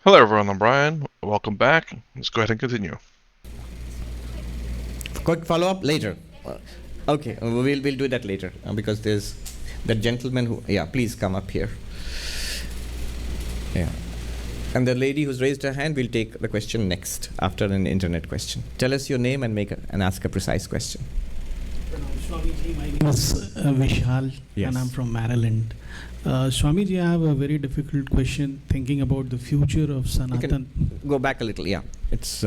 Hello everyone, I'm Brian. Welcome back. Let's go ahead and continue. Quick follow up later. Okay, we'll do that later because there's that gentleman who, yeah, please come up here. Yeah. And the lady who's raised her hand will take the question next after an internet question. Tell us your name and ask a precise question. Swamiji, my name is Vishal, Yes. and I'm from Maryland. Swamiji, I have a very difficult question thinking about the future of You Sanatan. can go back a little. Yeah, it's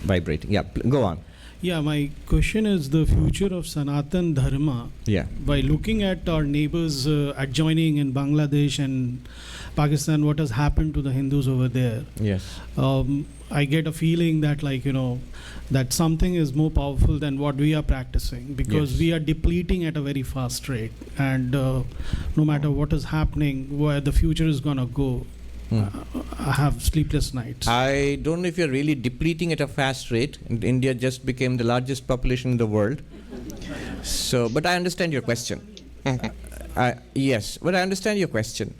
vibrating. Yeah, go on. Yeah, my question is the future of Sanatan Dharma. Yeah. By looking at our neighbors adjoining in Bangladesh and Pakistan, what has happened to the Hindus over there? Yes. I get a feeling that, that something is more powerful than what we are practicing, because Yes. we are depleting at a very fast rate, and no matter what is happening, where the future is going to go, I have sleepless nights. I don't know if you're really depleting at a fast rate. India just became the largest population in the world. So, but I understand your question. Yes, but I understand your question.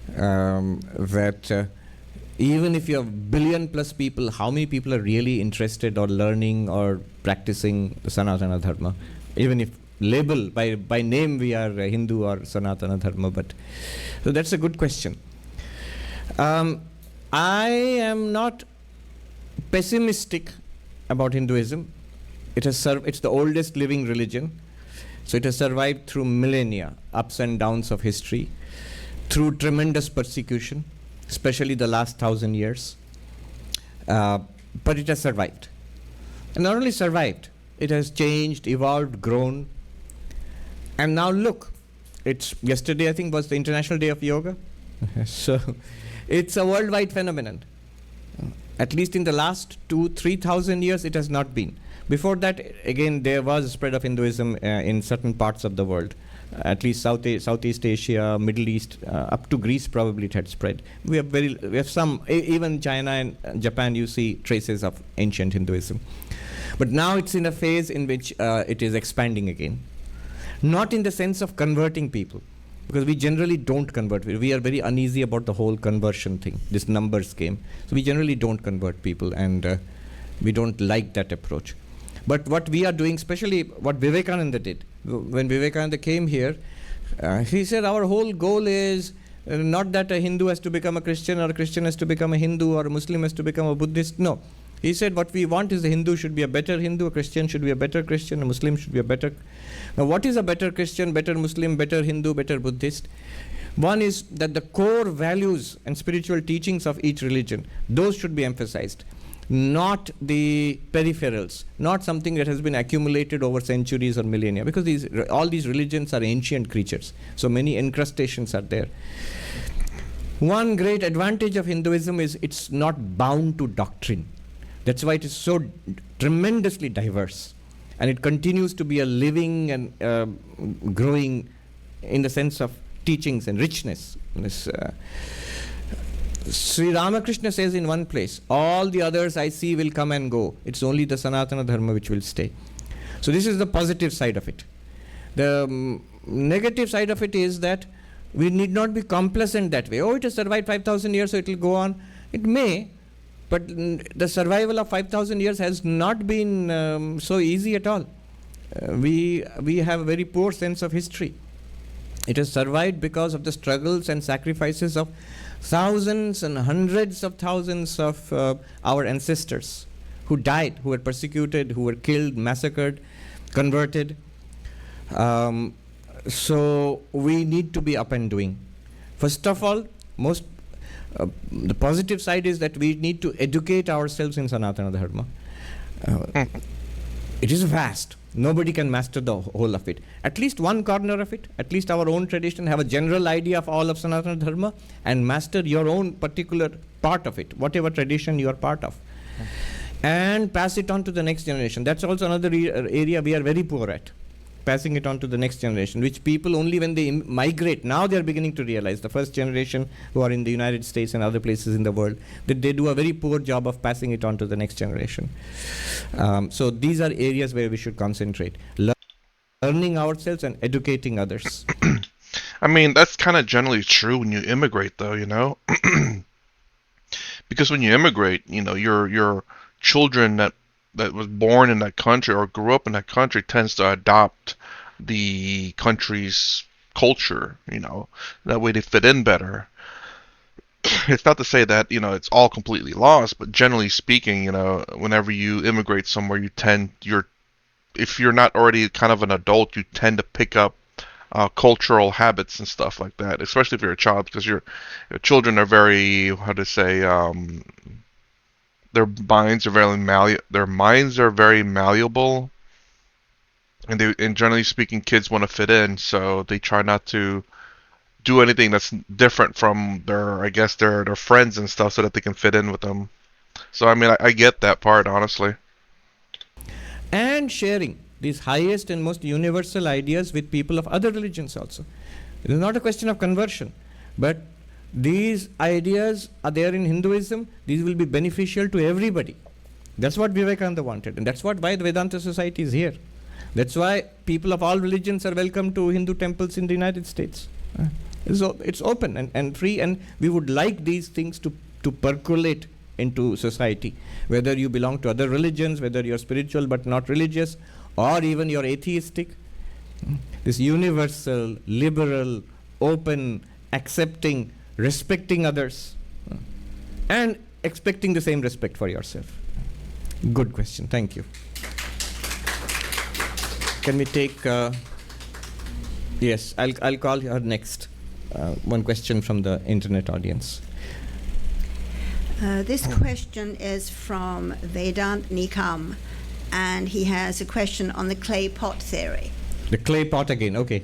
That even if you have billion plus people, how many people are really interested or learning or practicing the Sanatana Dharma? Even if label by name we are Hindu or Sanatana Dharma, but so that's a good question. I am not pessimistic about Hinduism. It's the oldest living religion, so it has survived through millennia, ups and downs of history, through tremendous persecution, especially the last 1,000 years. But it has survived. And not only survived, it has changed, evolved, grown. And now look, yesterday I think was the International Day of Yoga. So it's a worldwide phenomenon. At least in the last 2,000-3,000 years, it has not been. Before that, again, there was a spread of Hinduism in certain parts of the world. At least Southeast Asia, Middle East, up to Greece, probably it had spread. We have some, even China and Japan, you see traces of ancient Hinduism. But now it's in a phase in which it is expanding again. Not in the sense of converting people, because we generally don't convert. We are very uneasy about the whole conversion thing, this numbers game. So we generally don't convert people, and we don't like that approach. But what we are doing, especially what Vivekananda did, when Vivekananda came here, he said our whole goal is not that a Hindu has to become a Christian, or a Christian has to become a Hindu, or a Muslim has to become a Buddhist. No. He said what we want is a Hindu should be a better Hindu, a Christian should be a better Christian, a Muslim should be a better. Now what is a better Christian, better Muslim, better Hindu, better Buddhist? One is that the core values and spiritual teachings of each religion, those should be emphasized. Not the peripherals, not something that has been accumulated over centuries or millennia, because all these religions are ancient creatures. So many incrustations are there. One great advantage of Hinduism is it's not bound to doctrine. That's why it is so tremendously diverse. And it continues to be a living and growing in the sense of teachings and richness. Sri Ramakrishna says in one place, all the others I see will come and go. It's only the Sanatana Dharma which will stay. So this is the positive side of it. The negative side of it is that we need not be complacent that way. Oh, it has survived 5,000 years, so it will go on. It may, but the survival of 5,000 years has not been so easy at all. We have a very poor sense of history. It has survived because of the struggles and sacrifices of thousands and hundreds of thousands of our ancestors who died, who were persecuted, who were killed, massacred, converted. So we need to be up and doing. First of all, the positive side is that we need to educate ourselves in Sanatana Dharma. It is vast. Nobody can master the whole of it. At least one corner of it, at least our own tradition, have a general idea of all of Sanatana Dharma, and master your own particular part of it, whatever tradition you are part of. And pass it on to the next generation. That's also another area we are very poor at. Passing it on to the next generation, which people only when they migrate, now they are beginning to realize, the first generation who are in the United States and other places in the world, that they do a very poor job of passing it on to the next generation. So these are areas where we should concentrate. Learning ourselves and educating others. I mean, that's kind of generally true when you immigrate, though, Because when you immigrate, your children that was born in that country or grew up in that country tends to adopt the country's culture. That way they fit in better. It's not to say that it's all completely lost, but generally speaking, whenever you immigrate somewhere, you're if you're not already kind of an adult, you tend to pick up cultural habits and stuff like that, especially if you're a child, because your children are very, how to say, their minds are very malleable, and generally speaking, kids want to fit in, so they try not to do anything that's different from I guess their friends and stuff, so that they can fit in with them. So I mean, I get that part, honestly. And sharing these highest and most universal ideas with people of other religions also. It is not a question of conversion, but these ideas are there in Hinduism. These will be beneficial to everybody. That's what Vivekananda wanted, and that's why the Vedanta Society is here. That's why people of all religions are welcome to Hindu temples in the United States. It's open and free, and we would like these things to percolate into society. Whether you belong to other religions, whether you're spiritual but not religious, or even you're atheistic, this universal, liberal, open, accepting, respecting others, and expecting the same respect for yourself. Good question. Thank you. Can we take? Yes, I'll call her next. One question from the internet audience. This question is from Vedant Nikam, and he has a question on the clay pot theory. The clay pot again, okay.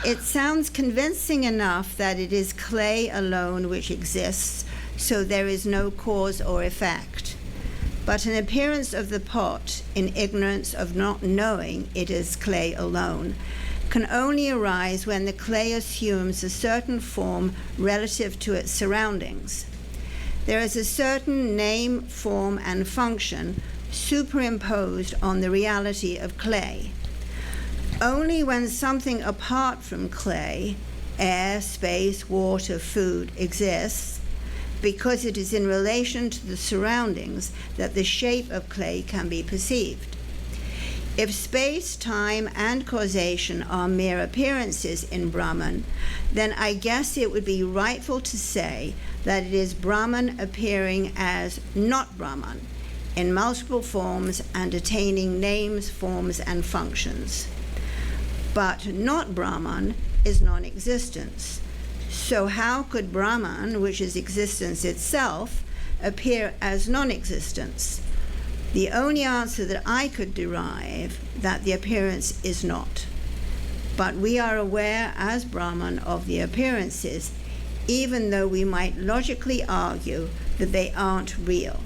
It sounds convincing enough that it is clay alone which exists, so there is no cause or effect. But an appearance of the pot, in ignorance of not knowing it is clay alone, can only arise when the clay assumes a certain form relative to its surroundings. There is a certain name, form, and function superimposed on the reality of clay. Only when something apart from clay, air, space, water, food, exists, because it is in relation to the surroundings that the shape of clay can be perceived. If space, time, and causation are mere appearances in Brahman, then I guess it would be rightful to say that it is Brahman appearing as not Brahman, in multiple forms and attaining names, forms, and functions. But not Brahman is non-existence. So how could Brahman, which is existence itself, appear as non-existence? The only answer that I could derive, that the appearance is not. But we are aware as Brahman of the appearances, even though we might logically argue that they aren't real.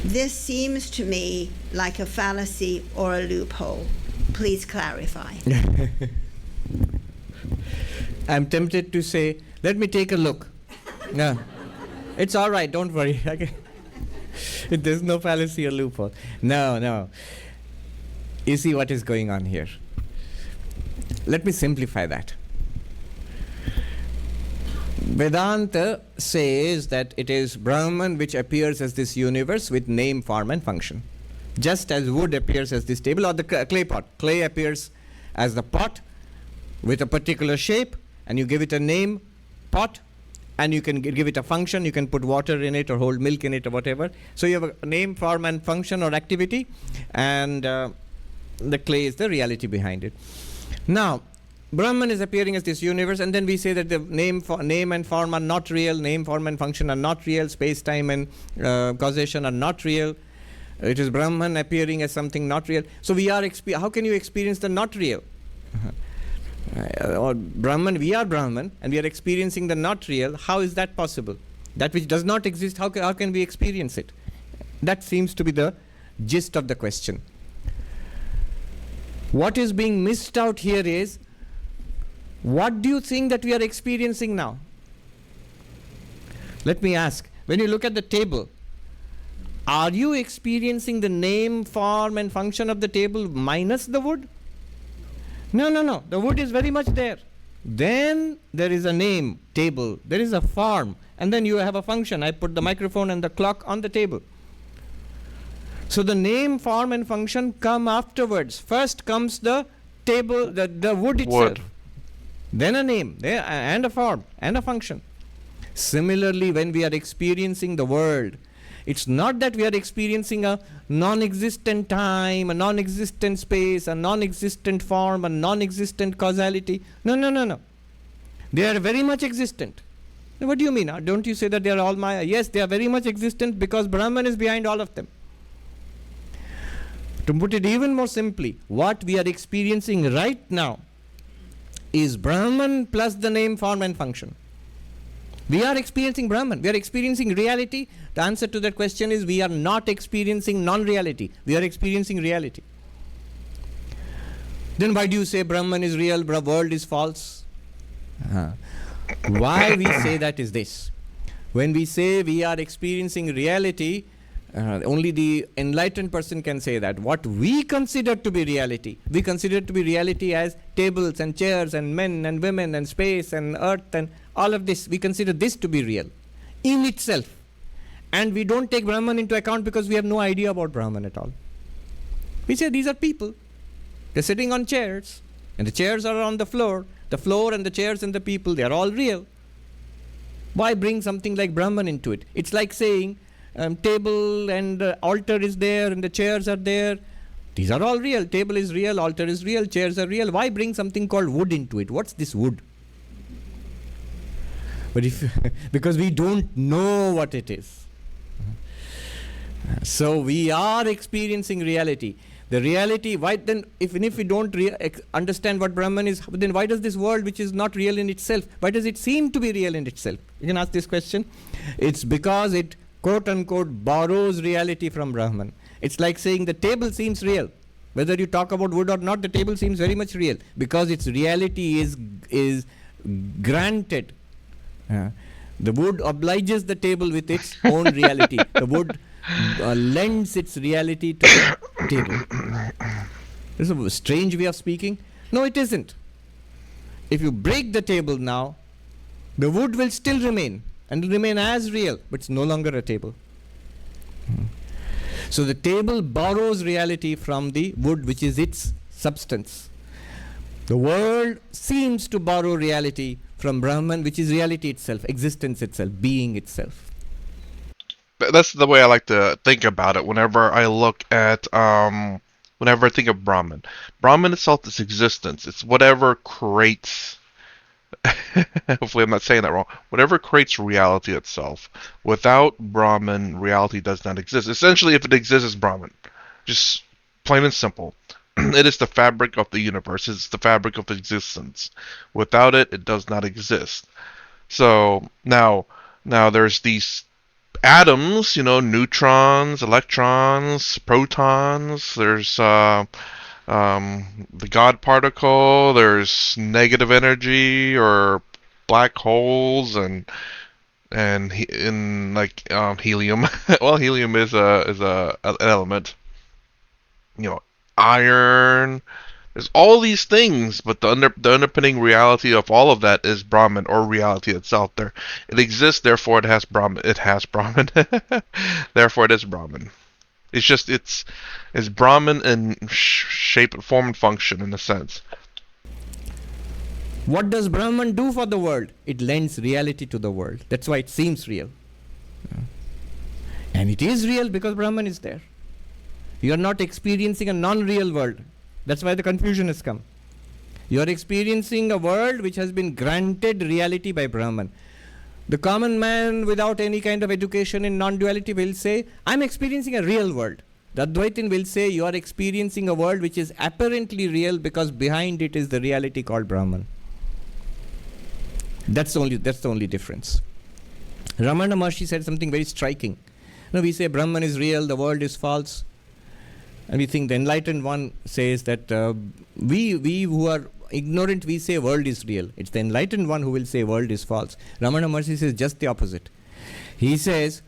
This seems to me like a fallacy or a loophole. Please clarify. I'm tempted to say, let me take a look. No, it's all right, don't worry. There's no fallacy or loophole. No. You see what is going on here. Let me simplify that. Vedanta says that it is Brahman which appears as this universe with name, form, and function. Just as wood appears as this table or the clay pot. Clay appears as the pot with a particular shape, and you give it a name, pot, and you can give it a function. You can put water in it or hold milk in it or whatever. So you have a name, form, and function or activity, and the clay is the reality behind it. Now, Brahman is appearing as this universe, and then we say that the name and form are not real, name, form, and function are not real, space, time, and causation are not real. It is Brahman appearing as something not real. So we are how can you experience the not real? Or Brahman, we are Brahman, and we are experiencing the not real. How is that possible? That which does not exist, how can we experience it? That seems to be the gist of the question. What is being missed out here is, what do you think that we are experiencing now? Let me ask, when you look at the table, are you experiencing the name, form, and function of the table minus the wood? No. The wood is very much there. Then there is a name, table. There is a form. And then you have a function. I put the microphone and the clock on the table. So the name, form, and function come afterwards. First comes the table, the wood itself. Wood. Then a name, and a form, and a function. Similarly, when we are experiencing the world, it's not that we are experiencing a non-existent time, a non-existent space, a non-existent form, a non-existent causality. No, no, no, no. They are very much existent. What do you mean? Don't you say that they are all Maya? Yes, they are very much existent because Brahman is behind all of them. To put it even more simply, what we are experiencing right now is Brahman plus the name, form, and function. We are experiencing Brahman. We are experiencing reality. The answer to that question is we are not experiencing non-reality. We are experiencing reality. Then why do you say Brahman is real, world is false? Why we say that is this. When we say we are experiencing reality, only the enlightened person can say that. What we consider to be reality, we consider to be reality as tables and chairs and men and women and space and earth and all of this. We consider this to be real in itself. And we don't take Brahman into account because we have no idea about Brahman at all. We say these are people. They're sitting on chairs and the chairs are on the floor. The floor and the chairs and the people, they are all real. Why bring something like Brahman into it? It's like saying table and altar is there and the chairs are there. These are all real. Table is real, altar is real, chairs are real. Why bring something called wood into it? What's this wood? But because we don't know what it is. So we are experiencing reality. The reality, why then, even if we don't understand what Brahman is, then why does this world, which is not real in itself, why does it seem to be real in itself? You can ask this question. It's because it, quote unquote, borrows reality from Brahman. It's like saying the table seems real. Whether you talk about wood or not, the table seems very much real because its reality is granted. The wood obliges the table with its own reality. The wood lends its reality to the table. This is a strange way of speaking. No, it isn't. If you break the table now, the wood will still remain and will remain as real, but it's no longer a table. So the table borrows reality from the wood, which is its substance. The world seems to borrow reality from Brahman, which is reality itself, existence itself, being itself. That's the way I like to think about it whenever I look at, whenever I think of Brahman. Brahman itself is existence. It's whatever creates, hopefully I'm not saying that wrong, whatever creates reality itself. Without Brahman, reality does not exist. Essentially, if it exists, it's Brahman. Just plain and simple. It is the fabric of the universe. It's the fabric of existence. Without it, it does not exist. So now there's these atoms, neutrons, electrons, protons. There's the God particle. There's negative energy or black holes and helium. Well, helium is an element. Iron. There's all these things, but the underpinning reality of all of that is Brahman, or reality itself. It exists, therefore it has Brahman. It has Brahman, therefore it is Brahman. It's Brahman in shape, form, and function in a sense. What does Brahman do for the world? It lends reality to the world. That's why it seems real. And it is real because Brahman is there. You are not experiencing a non-real world. That's why the confusion has come. You are experiencing a world which has been granted reality by Brahman. The common man without any kind of education in non-duality will say, I'm experiencing a real world. The Advaitin will say, you are experiencing a world which is apparently real because behind it is the reality called Brahman. That's the only difference. Ramana Maharshi said something very striking. We say Brahman is real, the world is false. And we think the enlightened one says that we who are ignorant, we say world is real. It's the enlightened one who will say world is false. Ramana Maharshi says just the opposite. He says,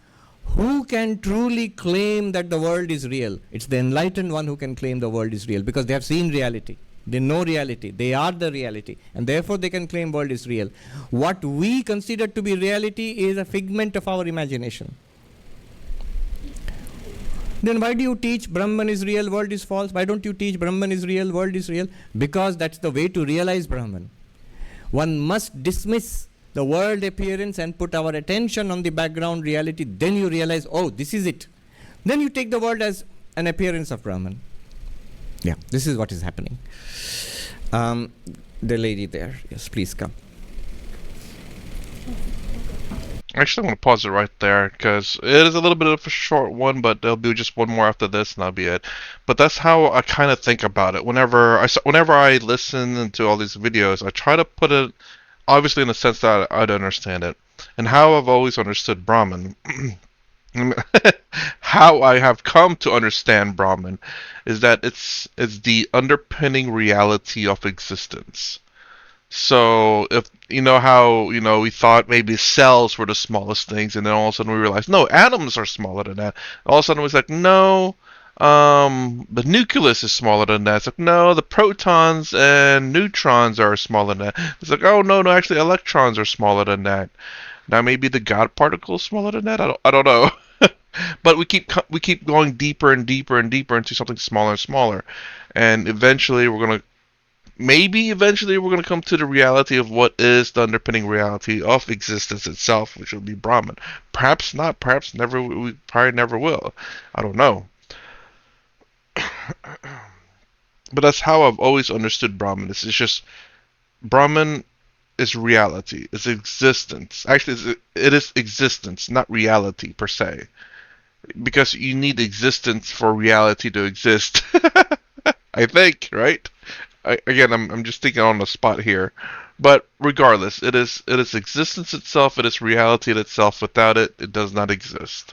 who can truly claim that the world is real? It's the enlightened one who can claim the world is real because they have seen reality. They know reality. They are the reality. And therefore they can claim world is real. What we consider to be reality is a figment of our imagination. Then why do you teach Brahman is real, world is false? Why don't you teach Brahman is real, world is real? Because that's the way to realize Brahman. One must dismiss the world appearance and put our attention on the background reality. Then you realize, oh, this is it. Then you take the world as an appearance of Brahman. Yeah, this is what is happening. The lady there, yes, please come. Actually, I want to pause it right there because it is a little bit of a short one, but there'll be just one more after this, and that'll be it. But that's how I kind of think about it. Whenever I listen to all these videos, I try to put it obviously in the sense that I'd understand it, and how I've always understood Brahman. How I have come to understand Brahman is that it's the underpinning reality of existence. So if you know how we thought maybe cells were the smallest things, and then all of a sudden we realized no, atoms are smaller than that. All of a sudden it was like no, the nucleus is smaller than that. It's like no, the protons and neutrons are smaller than that. It's like oh no, actually electrons are smaller than that. Now maybe the God particle is smaller than that. I don't know. But we keep going deeper and deeper and deeper into something smaller and smaller, and eventually we're gonna come to the reality of what is the underpinning reality of existence itself, which will be Brahman. Perhaps not. Perhaps never. We probably never will. I don't know. But that's how I've always understood Brahman. It's just Brahman is reality. It's existence. Actually, it is existence, not reality per se. Because you need existence for reality to exist. I think, right? Again, I'm just thinking on the spot here, but regardless, it is existence itself. It is reality in itself. Without it, it does not exist.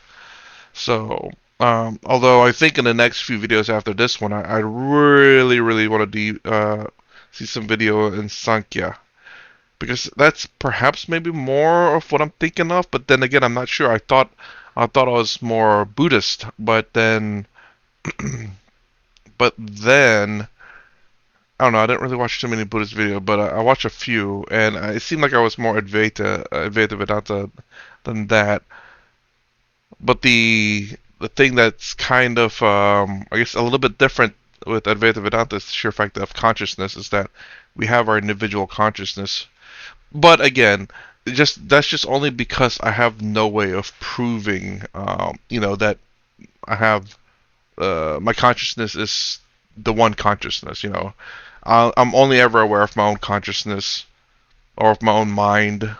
So, although I think in the next few videos after this one, I really really want to see some video in Sankhya because that's perhaps maybe more of what I'm thinking of. But then again, I'm not sure. I thought I was more Buddhist, but then but then I don't know. I didn't really watch too many Buddhist videos, but I watched a few, and it seemed like I was more Advaita Vedanta than that. But the thing that's kind of I guess a little bit different with Advaita Vedanta is the sheer fact of consciousness is that we have our individual consciousness. But again, that's just only because I have no way of proving, that I have my consciousness is the one consciousness. I'm only ever aware of my own consciousness or of my own mind,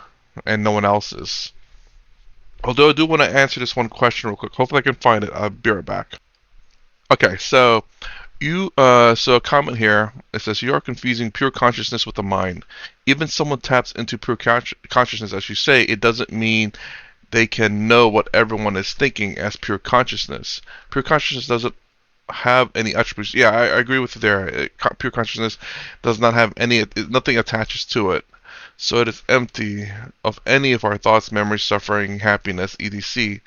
and no one else's. Although I do want to answer this one question real quick. Hopefully I can find it. I'll be right back. Okay, so so a comment here. It says you are confusing pure consciousness with the mind. Even someone taps into pure consciousness, as you say, it doesn't mean they can know what everyone is thinking as pure consciousness. Pure consciousness doesn't have any attributes. Yeah, I agree with you there. Pure consciousness does not have nothing attaches to it. So it is empty of any of our thoughts, memories, suffering, happiness, etc.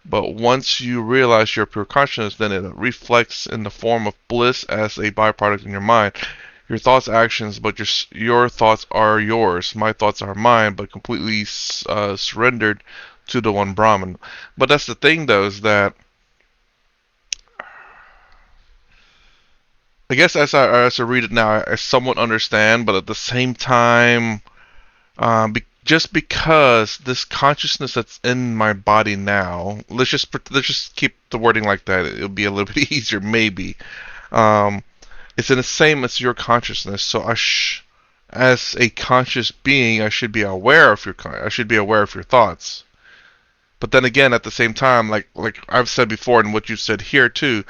But once you realize your pure consciousness, then it reflects in the form of bliss as a byproduct in your mind. Your thoughts, actions, but your thoughts are yours. My thoughts are mine, but completely surrendered to the one Brahman. But that's the thing, though, is that I guess as I read it now, I somewhat understand, but at the same time, just because this consciousness that's in my body now, let's just keep the wording like that. It'll be a little bit easier, maybe. Um, it's in the same as your consciousness. So as a conscious being, I should be aware of I should be aware of your thoughts. But then again, at the same time, like I've said before, and what you've said here too,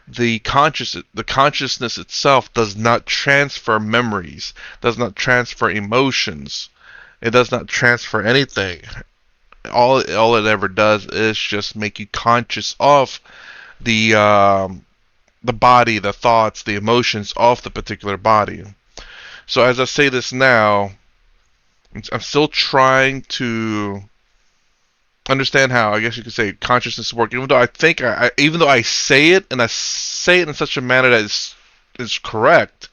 the consciousness itself does not transfer memories, does not transfer emotions. It does not transfer anything. All it ever does is just make you conscious of the body, the thoughts, the emotions of the particular body. So as I say this now, I'm still trying to understand how, I guess you could say, consciousness works. Even though even though I say it and I say it in such a manner that is correct,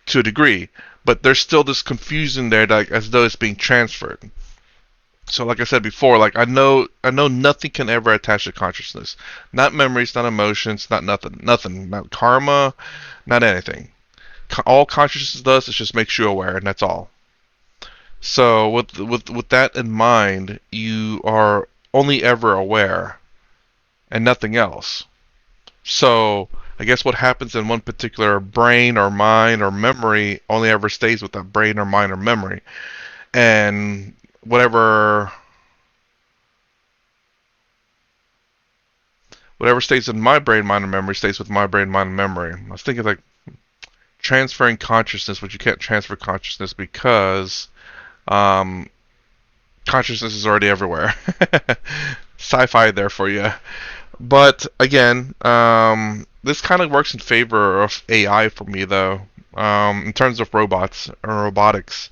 to a degree, but there's still this confusion there, like as though it's being transferred. So, like I said before, like I know nothing can ever attach to consciousness, not memories, not emotions, not nothing, not karma, not anything. All consciousness does is just makes you aware, and that's all. So, with that in mind, you are only ever aware and nothing else. So, I guess what happens in one particular brain or mind or memory only ever stays with that brain or mind or memory. And whatever whatever stays in my brain, mind, and memory stays with my brain, mind, and memory. I was thinking like transferring consciousness, but you can't transfer consciousness because um, consciousness is already everywhere. Sci-fi there for you. But again, this kind of works in favor of AI for me, though. In terms of robots or robotics,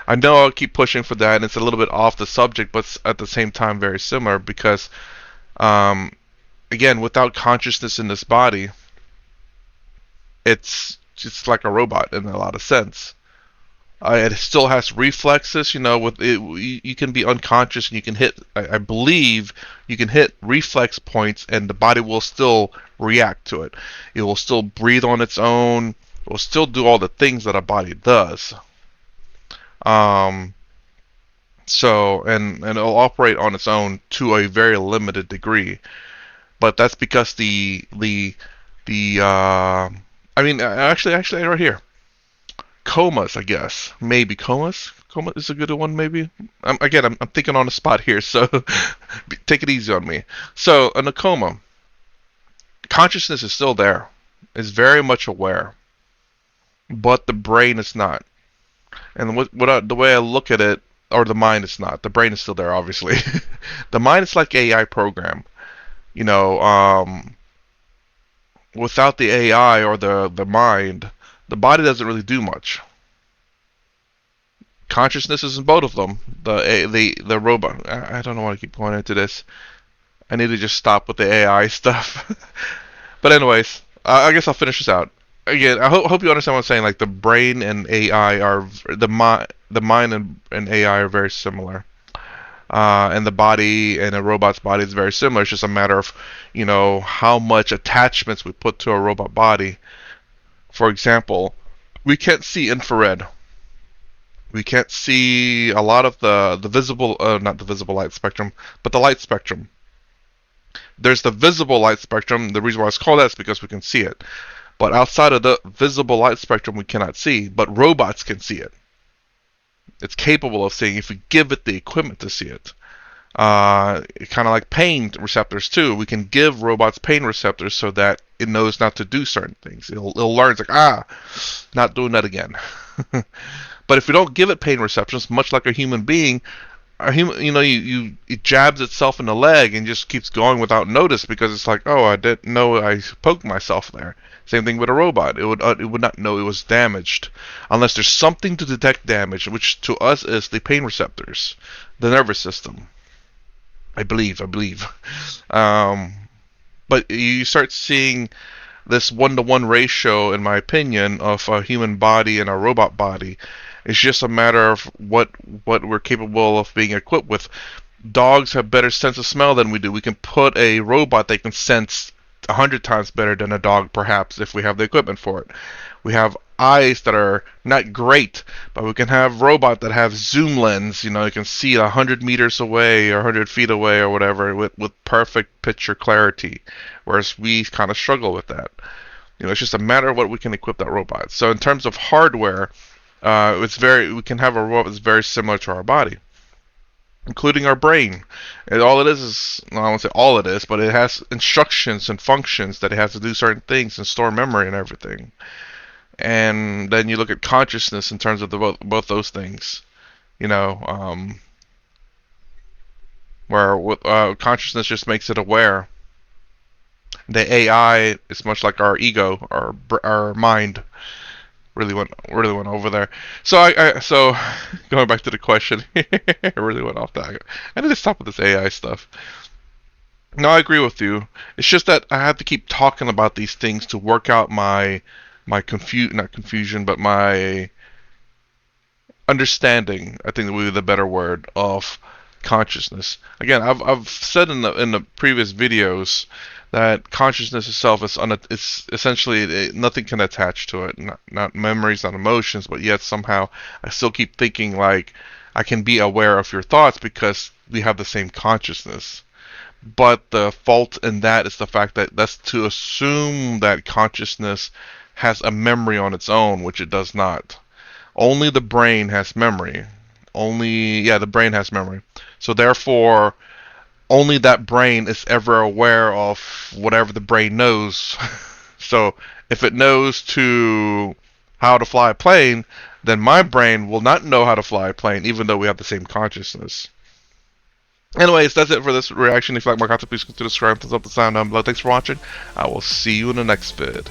I know I'll keep pushing for that, and it's a little bit off the subject, but at the same time very similar because, um, again, without consciousness in this body, it's just like a robot in a lot of sense. It still has reflexes, you know. With it, you can be unconscious and you can hit. I believe you can hit reflex points, and the body will still react to it. It will still breathe on its own. It will still do all the things that a body does. Um, and it'll operate on its own to a very limited degree. But that's because the I mean, actually, right here. Comas, I guess. Maybe comas. Coma is a good one, maybe. I'm thinking on the spot here, so take it easy on me. So, in a coma, consciousness is still there. It's very much aware, but the brain is not. And the way I look at it, or the mind is not. The brain is still there, obviously. The mind is like AI program. You know, without the AI or the mind, the body doesn't really do much. Consciousness is in both of them. The robot. I don't know why I keep going into this. I need to just stop with the AI stuff. But anyways, I guess I'll finish this out. Again, I hope you understand what I'm saying. Like the brain and AI are the mind and AI are very similar. And the body and a robot's body is very similar. It's just a matter of, you know, how much attachments we put to a robot body. For example, we can't see infrared. We can't see a lot of the visible, not the visible light spectrum, but the light spectrum. There's the visible light spectrum. The reason why it's called that is because we can see it. But outside of the visible light spectrum, we cannot see. But robots can see it. It's capable of seeing if we give it the equipment to see it. Kind of like pain receptors too. We can give robots pain receptors so that it knows not to do certain things. It'll learn. It's like, not doing that again. But if we don't give it pain receptors, much like a human being, a human, you know, it jabs itself in the leg and just keeps going without notice because it's like, oh, I didn't know I poked myself there. Same thing with a robot. It would not know it was damaged unless there's something to detect damage, which to us is the pain receptors, the nervous system. I believe. But you start seeing this one-to-one ratio, in my opinion, of a human body and a robot body. It's just a matter of what we're capable of being equipped with. Dogs have better sense of smell than we do. We can put a robot that can sense 100 times better than a dog, perhaps, if we have the equipment for it. We have eyes that are not great, but we can have robot that have zoom lens. You know, you can see 100 meters away or 100 feet away or whatever with perfect picture clarity, whereas we kind of struggle with that. You know, it's just a matter of what we can equip that robot. So in terms of hardware, we can have a robot that's very similar to our body, including our brain. And all it is, well, I won't say all it is, but it has instructions and functions that it has to do certain things and store memory and everything. And then you look at consciousness in terms of both those things, you know, where consciousness just makes it aware. The AI is much like our ego, our mind. Really went over there. So going back to the question, I really went off that. I need to stop with this AI stuff. No, I agree with you. It's just that I have to keep talking about these things to work out my not confusion, but my understanding, I think would be the better word, of consciousness. Again, I've said in the previous videos that consciousness itself is it's essentially nothing can attach to it, not memories, not emotions, but yet somehow I still keep thinking like I can be aware of your thoughts because we have the same consciousness. But the fault in that is the fact that that's to assume that consciousness has a memory on its own, which it does not. Only the brain has memory. The brain has memory. So therefore, only that brain is ever aware of whatever the brain knows. So if it knows to how to fly a plane, then my brain will not know how to fly a plane, even though we have the same consciousness. Anyways, that's it for this reaction. If you like my content, please consider subscribing, thumbs up, the sound down below. Thanks for watching. I will see you in the next vid.